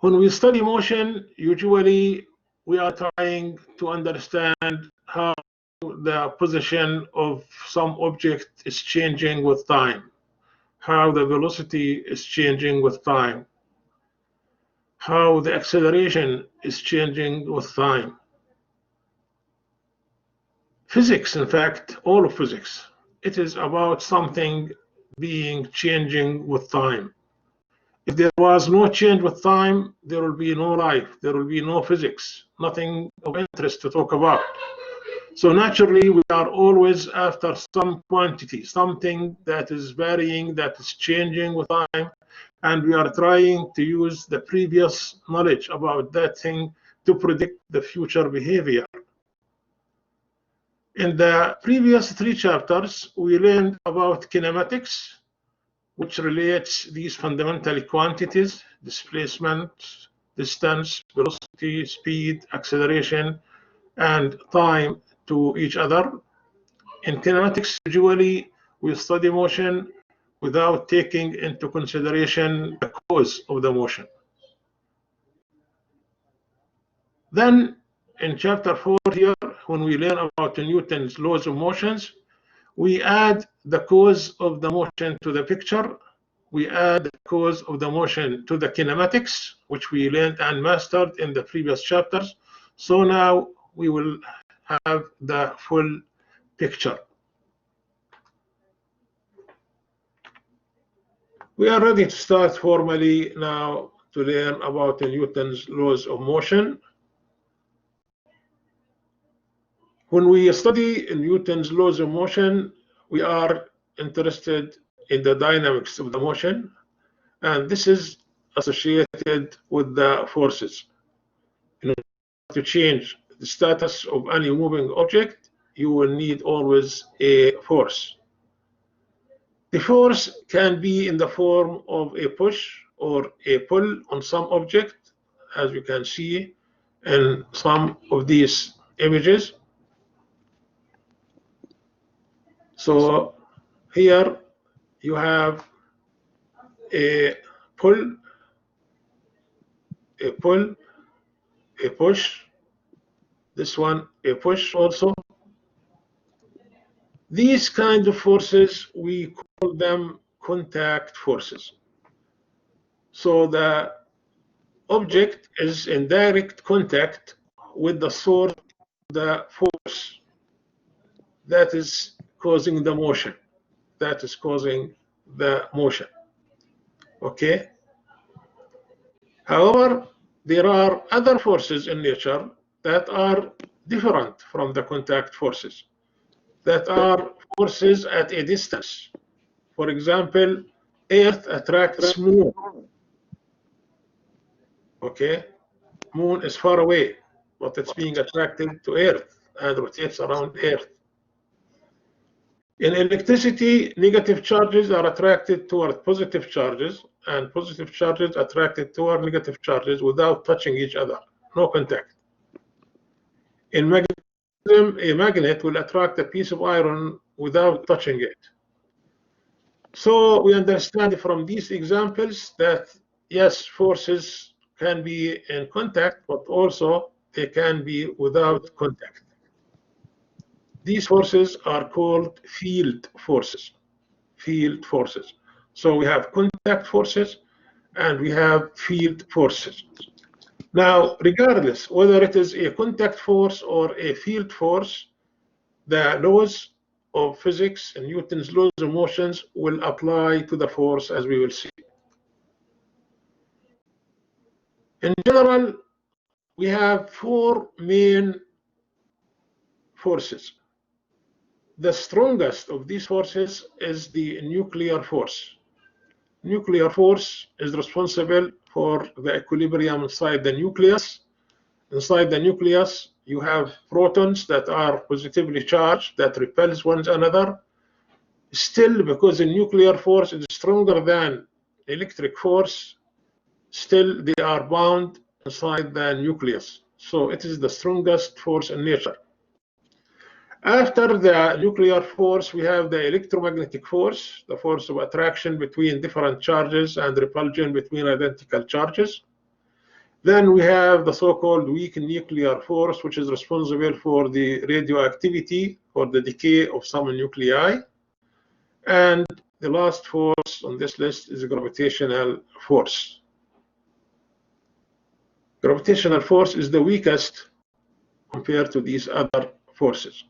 When we study motion, usually we are trying to understand how the position of some object is changing with time, how the velocity is changing with time, how the acceleration is changing with time. Physics, in fact, all of physics, it is about something being changing with time. If there was no change with time, there will be no life, there will be no physics, nothing of interest to talk about. So naturally, we are always after some quantity, something that is varying, that is changing with time, and we are trying to use the previous knowledge about that thing to predict the future behavior. In the previous 3 chapters, we learned about kinematics, which relates these fundamental quantities: displacement, distance, velocity, speed, acceleration, and time to each other. In kinematics, usually we study motion without taking into consideration the cause of the motion. Then in chapter 4 here, when we learn about Newton's laws of motions, we add the cause of the motion to the picture. We add the cause of the motion to the kinematics, which we learned and mastered in the previous chapters. So now we will have the full picture. We are ready to start formally now to learn about Newton's laws of motion. When we study Newton's laws of motion, we are interested in the dynamics of the motion, and this is associated with the forces. In order to change the status of any moving object, you will need always a force. The force can be in the form of a push or a pull on some object, as you can see in some of these images. So here you have a pull, a push, this one a push also. These kinds of forces, we call them contact forces. So the object is in direct contact with the source of the force that is causing the motion, okay? However, there are other forces in nature that are different from the contact forces, that are forces at a distance. For example, Earth attracts Moon. Okay, Moon is far away, but it's being attracted to Earth and rotates around Earth. In electricity, negative charges are attracted toward positive charges, and positive charges attracted toward negative charges without touching each other, no contact. In magnetism, a magnet will attract a piece of iron without touching it. So we understand from these examples that yes, forces can be in contact, but also they can be without contact. These forces are called field forces. So we have contact forces and we have field forces. Now, regardless whether it is a contact force or a field force, the laws of physics and Newton's laws of motions will apply to the force, as we will see. In general, we have 4 main forces. The strongest of these forces is the nuclear force. Nuclear force is responsible for the equilibrium inside the nucleus. Inside the nucleus, you have protons that are positively charged that repels one another. Still, because the nuclear force is stronger than electric force, still they are bound inside the nucleus. So it is the strongest force in nature. After the nuclear force, we have the electromagnetic force, the force of attraction between different charges and repulsion between identical charges. Then we have the so-called weak nuclear force, which is responsible for the radioactivity or the decay of some nuclei. And the last force on this list is gravitational force. Gravitational force is the weakest compared to these other forces.